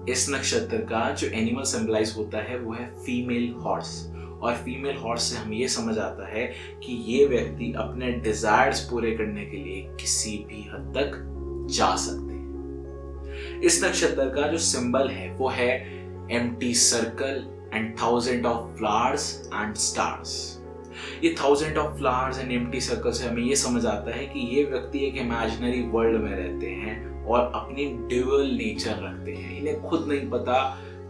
इस नक्षत्र का जो एनिमल सिंबलाइज होता है वो है फीमेल हॉर्स, और फीमेल हॉर्स से हमें ये समझ आता है कि ये व्यक्ति अपने डिजायर्स पूरे करने के लिए किसी भी हद तक जा सकते हैं। इस नक्षत्र का जो सिंबल है वो है empty circle and 1000 of flowers and stars. ये 1000 of flowers and empty circle से हमें ये समझ आता है कि ये व्यक्ति एक इमेजिनरी वर्ल्ड में रहते हैं और अपनी ड्यूअल नेचर रखते हैं। इन्हें खुद नहीं पता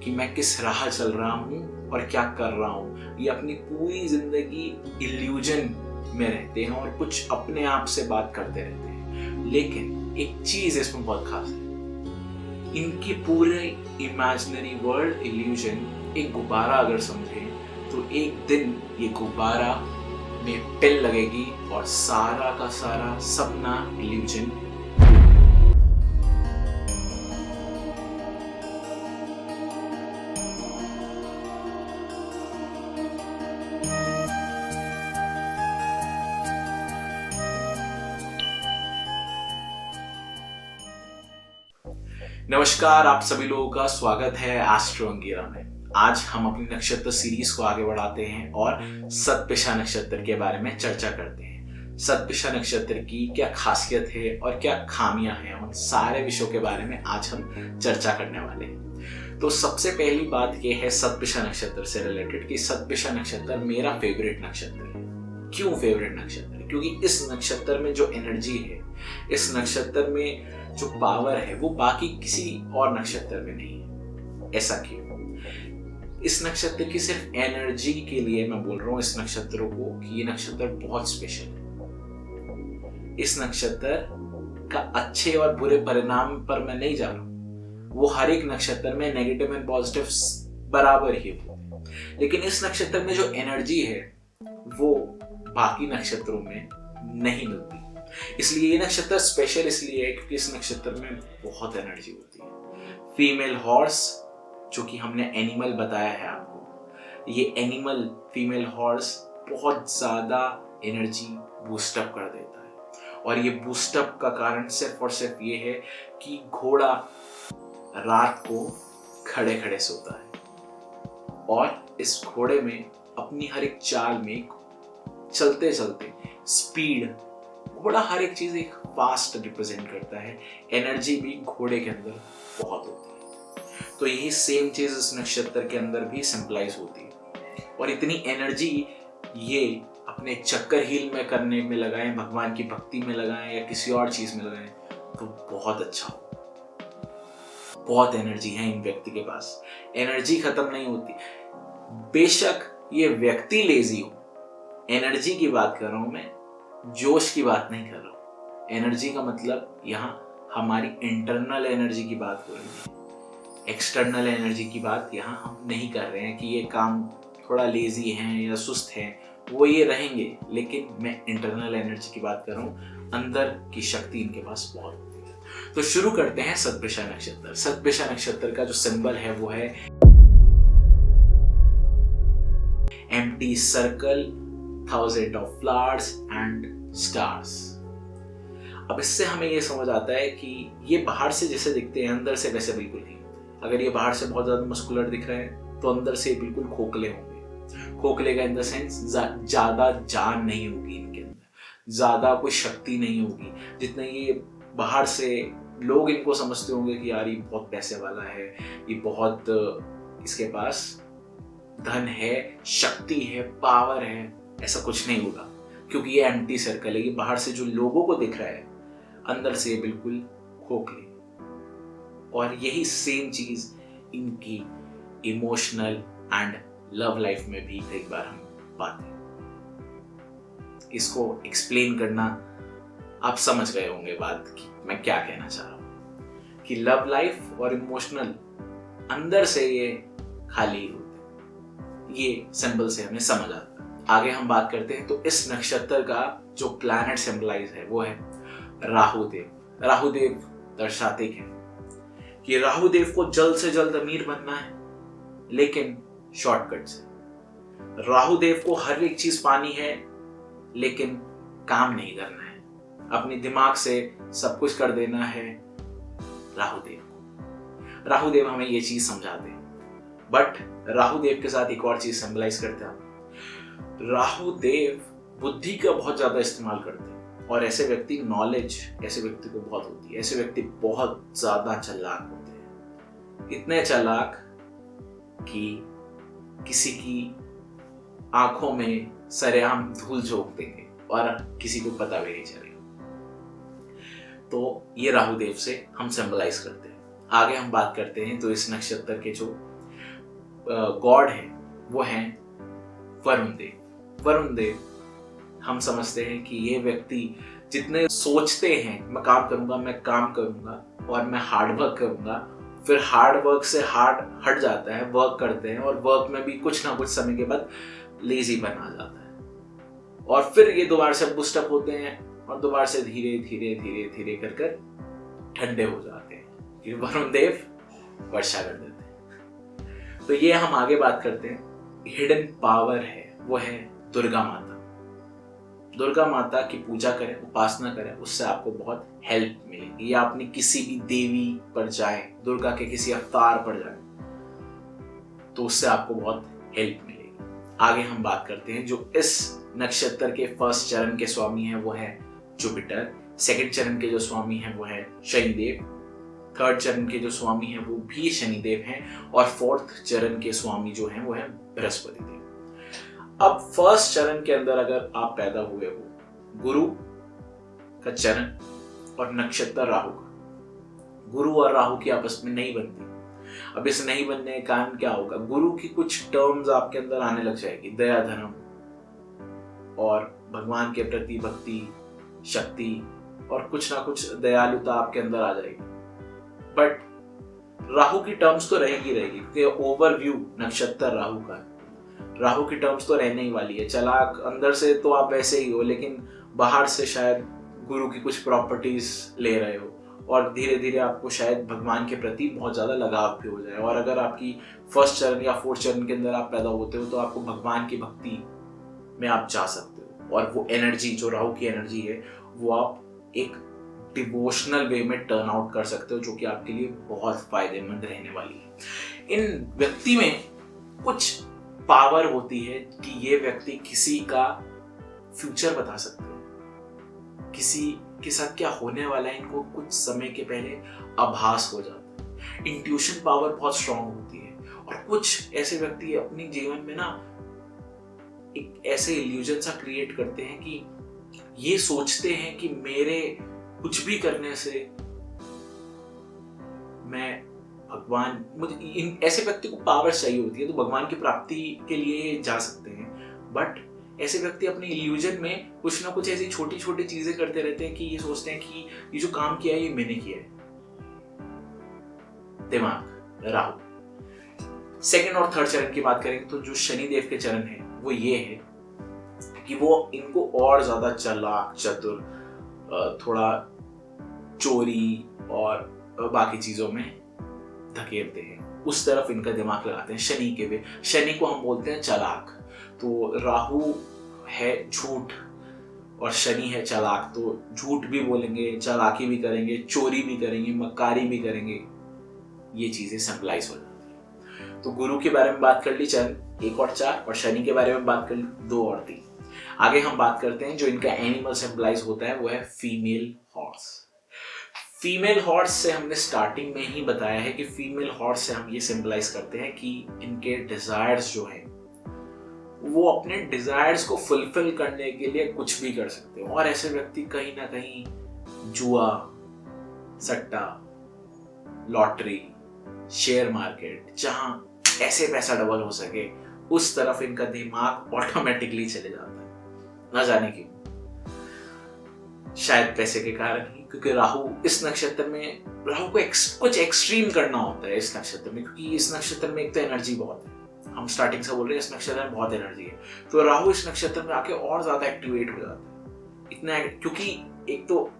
कि मैं किस राह चल रहा हूँ और क्या कर रहा हूँ। ये अपनी पूरी जिंदगी इल्यूजन में रहते हैं और कुछ अपने आप से बात करते रहते हैं। लेकिन एक चीज इसमें बहुत खास है, इनकी पूरे इमेजिनरी वर्ल्ड इल्यूजन एक गुब्बारा अगर समझे तो एक दिन ये गुब्बारा में पिन लगेगी और सारा का सारा सपना इल्यूजन। नमस्कार, आप सभी लोगों का स्वागत है एस्ट्रो अंगीरा में। आज हम अपनी नक्षत्र सीरीज को आगे बढ़ाते हैं और सतभिषा नक्षत्र के बारे में चर्चा करते हैं। सतभिषा नक्षत्र की क्या खासियत है और क्या खामियां हैं, उन सारे विषयों के बारे में आज हम चर्चा करने वाले हैं। तो सबसे पहली बात यह है सतभिषा नक्षत्र से रिलेटेड कि सतभिषा नक्षत्र मेरा फेवरेट नक्षत्र है। क्यों फेवरेट नक्षत्र? क्योंकि इस नक्षत्र में जो एनर्जी है, इस नक्षत्र में जो पावर है वो बाकी किसी और नक्षत्र में नहीं है। ऐसा क्यों? इस नक्षत्र की सिर्फ एनर्जी के लिए मैं बोल रहा हूं इस नक्षत्र को कि ये नक्षत्र बहुत स्पेशल है। इस नक्षत्र का अच्छे और बुरे परिणाम पर मैं नहीं जा रहा हूं, वो हर एक नक्षत्र में नेगेटिव एंड पॉजिटिव बराबर ही होते हैं। लेकिन इस नक्षत्र में जो एनर्जी है वो बाकी नक्षत्रों में नहीं मिलती। इसलिए ये नक्षत्र स्पेशल इसलिए है क्योंकि इस नक्षत्र में बहुत एनर्जी होती है। फीमेल हॉर्स, जो कि हमने एनिमल बताया है आपको, ये एनिमल फीमेल हॉर्स बहुत ज्यादा एनर्जी बूस्टअप कर देता है। और ये बूस्टअप का कारण सिर्फ और सिर्फ ये है कि घोड़ा रात को खड़े खड़े सोता है और इस घोड़े में अपनी हर एक चाल में चलते चलते स्पीड, घोड़ा हर एक चीज एक फास्ट रिप्रेजेंट करता है। एनर्जी भी घोड़े के अंदर बहुत होती है। तो यही सेम चीज इस नक्षत्र के अंदर भी सिंपलाइज होती है। और इतनी एनर्जी ये अपने चक्कर हील में करने में लगाएं, भगवान की भक्ति में लगाएं या किसी और चीज में लगाएं तो बहुत अच्छा हो। बहुत एनर्जी है इन व्यक्ति के पास, एनर्जी खत्म नहीं होती। बेशक ये व्यक्ति लेजी हो, एनर्जी की बात कर रहा हूं मैं, जोश की बात नहीं कर रहा हूं। एनर्जी का मतलब यहाँ हमारी इंटरनल एनर्जी की बात हो रही है। एक्सटर्नल एनर्जी की बात यहाँ हम नहीं कर रहे हैं कि ये काम थोड़ा लेजी हैं या सुस्त हैं, वो ये रहेंगे। लेकिन मैं इंटरनल एनर्जी की बात कर रहा हूँ, अंदर की शक्ति इनके पास बहुत होती है। तो शुरू करते हैं सतभिषा नक्षत्र। सतभिषा नक्षत्र का जो सिंबल है वो है empty circle, 1000 of flowers and stars. अब इससे हमें यह समझ आता है कि ये बाहर से जैसे दिखते हैं अंदर से वैसे बिल्कुल नहीं होते। अगर ये बाहर से बहुत ज्यादा मस्कुलर दिख रहे हैं तो अंदर से बिल्कुल खोखले होंगे। खोखले का इन द सेंस ज्यादा जान नहीं होगी इनके अंदर, ज्यादा कोई शक्ति नहीं होगी। जितना ये बाहर से लोग इनको समझते होंगे कि यार ये बहुत पैसे वाला है, ये बहुत इसके पास धन है, शक्ति है, पावर है, ऐसा कुछ नहीं होगा। क्योंकि ये एम्प्टी सर्कल है। ये बाहर से जो लोगों को दिख रहा है, अंदर से बिल्कुल खोखले। और यही सेम चीज इनकी इमोशनल एंड लव लाइफ में भी कई बार हम पाते हैं। इसको एक्सप्लेन करना आप समझ गए होंगे बात की मैं क्या कहना चाह रहा हूं, कि लव लाइफ और इमोशनल अंदर से ये खाली होते हैं। ये सिंबल से हमें समझ आता है। आगे हम बात करते हैं। तो इस नक्षत्र का जो प्लैनेट सिंबलाइज है वो है राहुदेव। राहुदेव दर्शाते हैं कि राहुदेव को जल्द से जल्द अमीर बनना है, लेकिन शॉर्टकट से। राहुदेव को हर एक चीज पानी है, लेकिन काम नहीं करना है, अपने दिमाग से सब कुछ कर देना है राहुदेव को। राहु देव हमें ये चीज समझाते हैं। बट राहु देव के साथ एक और चीज सिंबलाइज करते हैं। राहु देव बुद्धि का बहुत ज्यादा इस्तेमाल करते हैं, और ऐसे व्यक्ति नॉलेज ऐसे व्यक्ति को बहुत होती है। ऐसे व्यक्ति बहुत ज्यादा चालाक होते हैं, इतने चालाक कि किसी की आंखों में सरेआम धूल झोंक देंगे और किसी को पता भी नहीं चलेगा। तो ये राहु देव से हम सिंबलाइज करते हैं। आगे हम बात करते हैं तो इस नक्षत्र के जो गॉड हैं वो हैं वरुण देव। वरुण देव हम समझते हैं कि ये व्यक्ति जितने सोचते हैं मैं काम करूंगा और मैं हार्ड वर्क करूंगा, फिर हार्ड वर्क से हार्ड हट जाता है, वर्क करते हैं और वर्क में भी कुछ ना कुछ समय के बाद लेजी बना जाता है, और फिर ये दोबारा से बूस्टअप होते हैं और दोबारा से धीरे धीरे धीरे धीरे कर ठंडे हो जाते हैं। ये वरुण देव वर्षा कर देते हैं। तो ये हम आगे बात करते हैं। हिडन पावर है वो है दुर्गा माता। दुर्गा माता की पूजा करें, उपासना करें, उससे आपको बहुत हेल्प मिलेगी। या आपने किसी भी देवी पर जाए, दुर्गा के किसी अवतार पर जाए, तो उससे आपको बहुत हेल्प मिलेगी। आगे हम बात करते हैं जो इस नक्षत्र के फर्स्ट चरण के स्वामी हैं वो है जुपिटर। सेकंड चरण के जो स्वामी हैं वो है शनिदेव। थर्ड चरण के जो स्वामी हैं वो भी शनिदेव हैं, और फोर्थ चरण के स्वामी जो हैं वो है बृहस्पति देव। अब फर्स्ट चरण के अंदर अगर आप पैदा हुए हो, गुरु का चरण और नक्षत्र राहु का, गुरु और राहु की आपस में नहीं बनती। अब इस नहीं बनने का कारण क्या होगा? गुरु की कुछ टर्म्स आपके अंदर आने लग जाएगी, दया, धर्म और भगवान के प्रति भक्ति, शक्ति और कुछ ना कुछ दयालुता आपके अंदर आ जाएगी। बट राहु की टर्म्स तो रहेगी क्योंकि ओवरव्यू नक्षत्र राहु का, राहु की टर्म्स तो रहने ही वाली है। चालाक अंदर से तो आप वैसे ही हो, लेकिन बाहर से शायद गुरु की कुछ प्रॉपर्टीज ले रहे हो, और धीरे धीरे आपको शायद भगवान के प्रति बहुत ज्यादा लगाव भी हो जाए। और अगर आपकी फर्स्ट चरण या फोर्थ चरण के अंदर आप पैदा होते हो तो आपको भगवान की भक्ति में आप जा सकते हो, और वो एनर्जी जो राहु की एनर्जी है वो आप एक डिवोशनल वे में टर्न आउट कर सकते हो, जो कि आपके लिए बहुत फायदेमंद रहने वाली है। इन व्यक्ति में कुछ पावर होती है कि ये व्यक्ति किसी का फ्यूचर बता सकते हैं, किसी के साथ क्या होने वाला है इनको कुछ समय के पहले आभास हो जाता है। इंट्यूशन पावर बहुत स्ट्रांग होती है, और कुछ ऐसे व्यक्ति अपने जीवन में ना एक ऐसे इल्यूजन सा क्रिएट करते हैं कि ये सोचते हैं कि मेरे कुछ भी करने से मैं भगवान, मुझे इन ऐसे व्यक्ति को पावर चाहिए होती है तो भगवान की प्राप्ति के लिए जा सकते हैं। बट ऐसे व्यक्ति अपने इल्यूजन में कुछ ना कुछ ऐसी छोटी छोटी चीजें करते रहते हैं कि ये सोचते हैं कि ये जो काम किया है ये मैंने किया है। दिमाग, राहु। सेकंड और थर्ड चरण की बात करेंगे तो जो शनिदेव के चरण है वो ये है कि वो इनको और ज्यादा चालाक, चतुर, थोड़ा चोरी और बाकी चीजों में धकेलते हैं, उस तरफ इनका दिमाग लगाते हैं। शनि के वे, शनि को हम बोलते हैं चालाक। तो राहु है झूठ और शनि है चालाक, तो झूठ भी बोलेंगे, चालाकी भी करेंगे, चोरी भी करेंगे, मक्कारी भी करेंगे, ये चीजें सिंपलाइज हो जाती है। तो गुरु के बारे में बात कर ली चरण 1 और 4, और शनि के बारे में बात कर ली 2 और 3। आगे हम बात करते हैं जो इनका एनिमल सिंबलाइज होता है वो है फीमेल हॉर्स। फीमेल हॉर्स से हमने स्टार्टिंग में ही बताया है कि फीमेल हॉर्स से हम ये सिंबलाइज करते हैं कि इनके डिजायर्स जो हैं वो अपने डिजायर्स को फुलफिल करने के लिए कुछ भी कर सकते हो। और ऐसे व्यक्ति कहीं ना कहीं जुआ, सट्टा, लॉटरी, शेयर मार्केट, जहां ऐसे पैसा डबल हो सके उस तरफ इनका दिमाग ऑटोमेटिकली चले जाता है, ना जाने क्यों। शायद पैसे के कारण ही, क्योंकि राहु इस नक्षत्र में, राहु को कुछ एक्सट्रीम करना होता है इस नक्षत्र में, क्योंकि इस नक्षत्र में एक तो एनर्जी बहुत है, हम स्टार्टिंग से बोल रहे हैं इस नक्षत्र में बहुत एनर्जी है, तो राहु इस नक्षत्र में आके और ज्यादा एक्टिवेट हो जाता है इतना, क्योंकि एक तो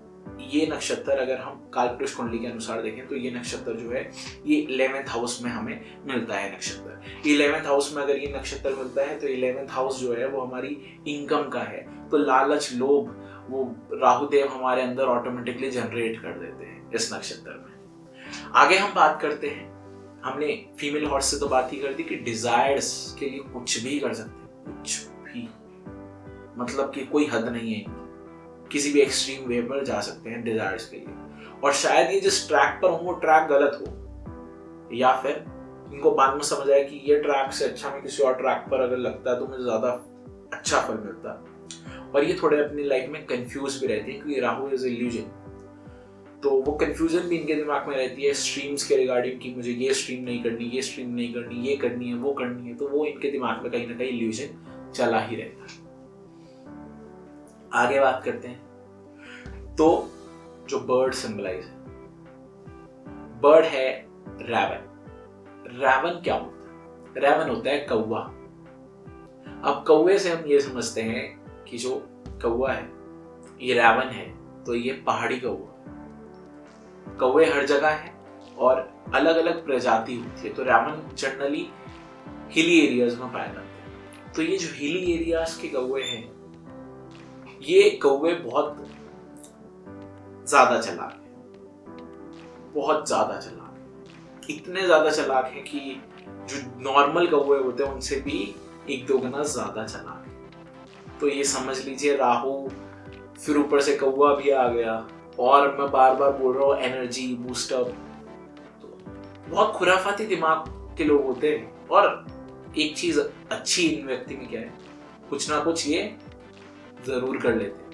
ये नक्षत्र अगर हम कालपुरुष कुंडली के अनुसार देखें तो ये नक्षत्र जो है ये 11th हाउस में हमें मिलता है नक्षत्र। 11th हाउस में अगर ये नक्षत्र मिलता है तो 11th हाउस जो है वो हमारी इनकम का है, तो लालच, लोभ वो राहुदेव हमारे अंदर ऑटोमेटिकली जनरेट कर देते हैं इस नक्षत्र में। आगे हम बात करते हैं हमने फीमेल हॉर्स से तो बात ही कर दी कि डिजायर्स के लिए कुछ भी कर सकते हैं, कुछ भी, मतलब कि कोई हद नहीं है, किसी भी एक्सट्रीम वे पर जा सकते हैं डिजायर्स के लिए। और शायद ये जिस ट्रैक पर हो वो ट्रैक गलत हो, या फिर इनको बाद में समझ आया कि ये ट्रैक से अच्छा मैं किसी और ट्रैक पर अगर लगता है तो मुझे ज्यादा अच्छा फल मिलता है। और ये थोड़े अपनी लाइफ में कंफ्यूज भी रहते हैं क्योंकि राहु इज इल्यूजन, तो वो कंफ्यूजन भी इनके दिमाग में रहती है स्ट्रीम्स के रिगार्डिंग कि मुझे ये स्ट्रीम नहीं करनी, ये स्ट्रीम नहीं करनी, ये करनी है, वो करनी है, तो वो इनके दिमाग में कहीं ना कहीं इल्यूजन चला ही रहता है। आगे बात करते हैं, तो जो बर्ड सिंबलाइज है, बर्ड है रैवन। रैवन क्या होता है? रैवन होता है कौवा। अब कौवे से हम ये समझते हैं कि जो कौवा है ये रैवन है, तो ये पहाड़ी कौवा। कौवे हर जगह है और अलग अलग प्रजाति होती है, तो रैवन जनरली हिली एरियाज में पाए जाते हैं। तो ये जो हिली एरियाज के कौवे हैं, ये कौवे बहुत ज्यादा चालाक है, बहुत ज्यादा चालाक है, इतने ज्यादा चालाक है कि जो नॉर्मल कौवे होते हैं उनसे भी 1-2 गुना ज्यादा चालाक है। तो ये समझ लीजिए राहु, फिर ऊपर से कौवा भी आ गया, और मैं बार बार बोल रहा हूँ एनर्जी बूस्टअप, तो बहुत खुराफाती दिमाग के लोग होते हैं। और एक चीज अच्छी इन व्यक्ति में क्या है, कुछ ना कुछ ये जरूर कर लेते हैं।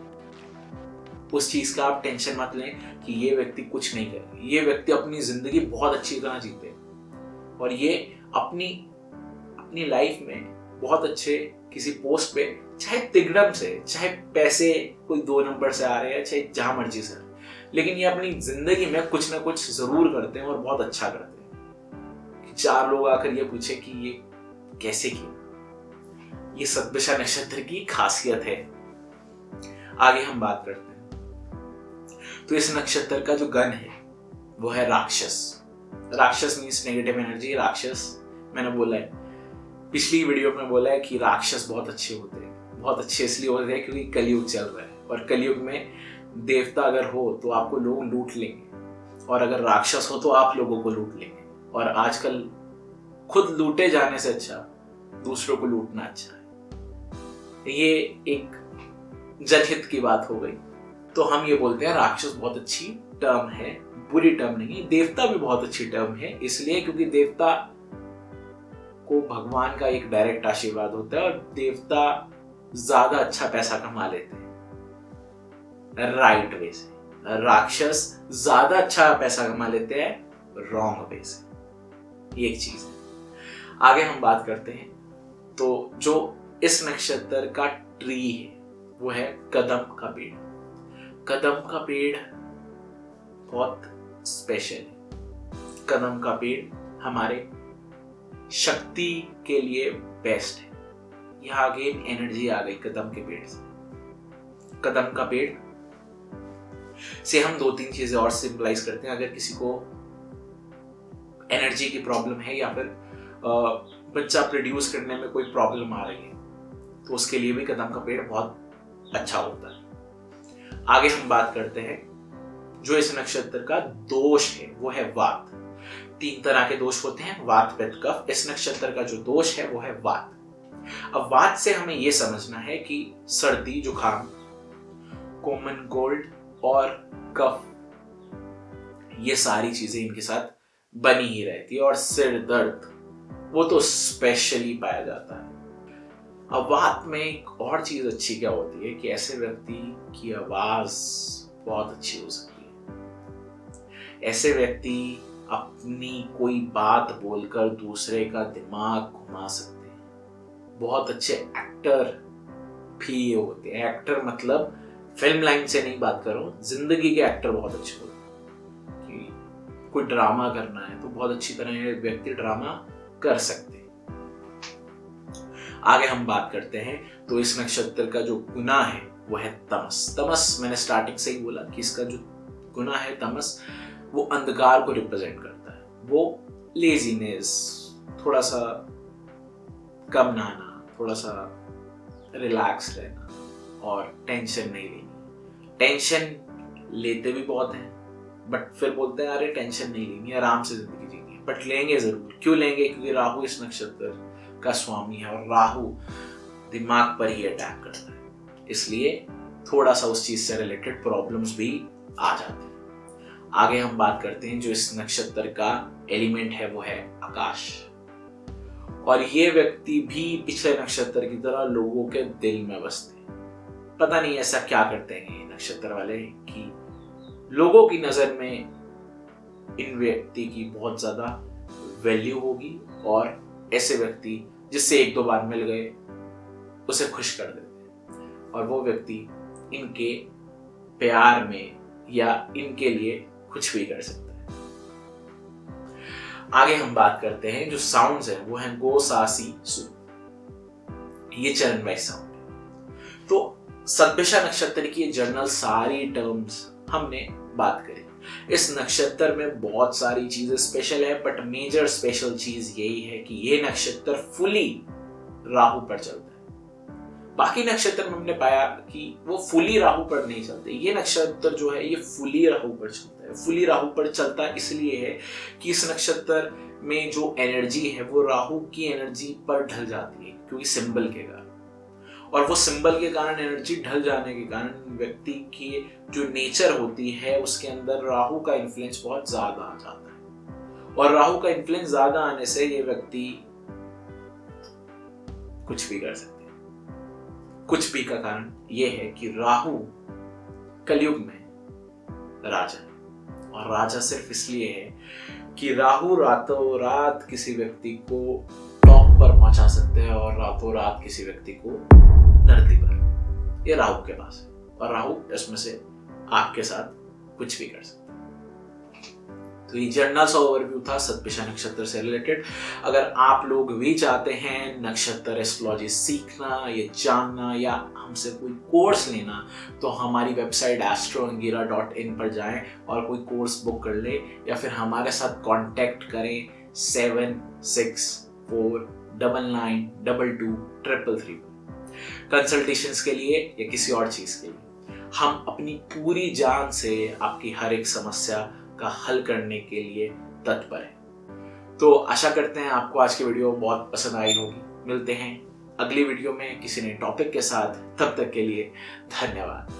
उस चीज का आप टेंशन मत लें कि ये व्यक्ति कुछ नहीं करे, ये व्यक्ति अपनी जिंदगी बहुत अच्छी तरह जीते और ये अपनी लाइफ में बहुत अच्छे किसी पोस्ट पे, चाहे तिगड़म से, चाहे पैसे कोई 2 नंबर से आ रहे हैं, चाहे जहां मर्जी से, लेकिन ये अपनी जिंदगी में कुछ ना कुछ जरूर करते हैं और बहुत अच्छा करते हैं कि 4 लोग आकर ये पूछे कि ये कैसे किया। ये सतभिषा नक्षत्र की खासियत है। आगे हम बात करते हैं, तो इस नक्षत्र का जो गण है वो है राक्षस। राक्षस मीन्स नेगेटिव एनर्जी। राक्षस मैंने बोला है, पिछली वीडियो में बोला है कि राक्षस बहुत अच्छे होते हैं। बहुत अच्छे इसलिए होते हैं क्योंकि कलयुग चल रहा है, और कलयुग में देवता अगर हो तो आपको लोग लूट लेंगे, और अगर राक्षस हो तो आप लोगों को लूट लेंगे। और आजकल खुद लूटे जाने से अच्छा दूसरों को लूटना अच्छा है। ये एक जनहित की बात हो गई। तो हम ये बोलते हैं राक्षस बहुत अच्छी टर्म है, बुरी टर्म नहीं। देवता भी बहुत अच्छी टर्म है, इसलिए क्योंकि देवता को भगवान का एक डायरेक्ट आशीर्वाद होता है और देवता ज्यादा अच्छा पैसा कमा लेते हैं राइट वे से। राक्षस ज्यादा अच्छा पैसा कमा लेते हैं रॉन्ग वे से। ये एक चीज है। आगे हम बात करते हैं, तो जो इस नक्षत्र का ट्री है वो है कदम का पेड़। कदम का पेड़ बहुत स्पेशल है। कदम का पेड़ हमारे शक्ति के लिए बेस्ट है। यहाँ अगेन एनर्जी आ गई कदम के पेड़ से। कदम का पेड़ से हम 2-3 चीजें और सिंबलाइज करते हैं। अगर किसी को एनर्जी की प्रॉब्लम है या फिर बच्चा प्रोड्यूस करने में कोई प्रॉब्लम आ रही है, तो उसके लिए भी कदम का पेड़ बहुत अच्छा होता है। आगे हम बात करते हैं, जो इस नक्षत्र का दोष है वो है वात। 3 तरह के दोष होते हैं, वात पित्त कफ। इस नक्षत्र का जो दोष है वो है वात। अब वात से हमें यह समझना है कि सर्दी, जुकाम, कॉमन कोल्ड और कफ, ये सारी चीजें इनके साथ बनी ही रहती है। और सिर दर्द वो तो स्पेशली पाया जाता है। अब वात में एक और चीज अच्छी क्या होती है कि ऐसे व्यक्ति की आवाज बहुत अच्छी हो सकती है। ऐसे व्यक्ति अपनी कोई बात बोलकर दूसरे का दिमाग घुमा सकते हैं। बहुत अच्छे एक्टर भी ये होते हैं। एक्टर मतलब फिल्म लाइन से नहीं बात कर रहा हूँ, जिंदगी के एक्टर बहुत अच्छे होते हैं। कि कोई ड्रामा करना है तो बहुत अच्छी तरह व्यक्ति ड्रामा कर सकते हैं। आगे हम बात करते हैं, तो इस नक्षत्र का जो गुना है वो है तमस। तमस मैंने स्टार्टिंग से ही बोला कि इसका जो गुना है तमस, वो अंधकार को रिप्रेजेंट करता है। वो लेजीनेस, थोड़ा सा कम नहाना, थोड़ा सा रिलैक्स रहना और टेंशन नहीं लेनी। टेंशन लेते भी बहुत हैं बट फिर बोलते हैं अरे टेंशन नहीं लेनी, आराम से जिंदगी जीनी है। बट लेंगे जरूर। क्यों लेंगे? क्योंकि राहु इस नक्षत्र का स्वामी है और राहु दिमाग पर ही अटैक करता है, इसलिए थोड़ा सा उस चीज से रिलेटेड प्रॉब्लम्स भी आ जाती हैं। आगे हम बात करते हैं, जो इस नक्षत्र का एलिमेंट है वो है आकाश, और ये व्यक्ति भी पिछले नक्षत्र की तरह लोगों के दिल में बसते हैं। पता नहीं ऐसा क्या करते हैं ये नक्षत्र वाले कि लोगों की नजर में इन व्यक्ति की बहुत ज्यादा वैल्यू होगी, और ऐसे व्यक्ति जिससे एक दो बार मिल गए उसे खुश कर देते हैं, और वो व्यक्ति इनके प्यार में या इनके लिए कुछ भी कर सकता है। आगे हम बात करते हैं, जो साउंड्स है वो है गो सा सी सु, ये चरण वाइज साउंड है। तो सतभिषा नक्षत्र की जनरल सारी टर्म्स हमने बात करी। इस नक्षत्र में बहुत सारी चीजें स्पेशल है, बट मेजर स्पेशल चीज यही है कि ये नक्षत्र फुली राहु पर चलता है। बाकी नक्षत्र में हमने पाया कि वो फुली राहु पर नहीं चलते, ये नक्षत्र जो है ये फुली राहु पर चलता है। फुली राहु पर चलता इसलिए है कि इस नक्षत्र में जो एनर्जी है वो राहु की एनर्जी पर ढल जाती है, क्योंकि सिंबल के कारण, और वो सिंबल के कारण एनर्जी ढल जाने के कारण व्यक्ति की जो नेचर होती है उसके अंदर राहु का इन्फ्लुएंस बहुत ज्यादा आ जाता है, और राहु का इन्फ्लुएंस ज्यादा आने से ये व्यक्ति कुछ भी कर सकते हैं। कुछ भी का कारण ये है कि राहु कलयुग में राजा है, और राजा सिर्फ इसलिए है कि राहु रातों रात किसी व्यक्ति को टॉप पर पहुंचा सकते हैं, और रातों रात किसी व्यक्ति को धरती पर। ये राहु के पास है, और राहु इसमें से आपके साथ कुछ भी कर सकता है। तो ये जनरल सा ओवरव्यू था सतभिषा नक्षत्र से रिलेटेड। अगर आप लोग भी चाहते हैं नक्षत्र एस्ट्रोलॉजी सीखना, ये जानना, या हमसे कोई कोर्स लेना, तो हमारी वेबसाइट astroangira.in पर जाएं और कोई कोर्स बुक कर ले, या फिर हमारे साथ कांटेक्ट करें 7649922333 कंसल्टेशंस के लिए या किसी और चीज के लिए। हम अपनी पूरी जान से आपकी हर एक समस्या का हल करने के लिए तत्पर है। तो आशा करते हैं आपको आज की वीडियो बहुत पसंद आई होगी। मिलते हैं अगली वीडियो में किसी नए टॉपिक के साथ, तब तक के लिए धन्यवाद।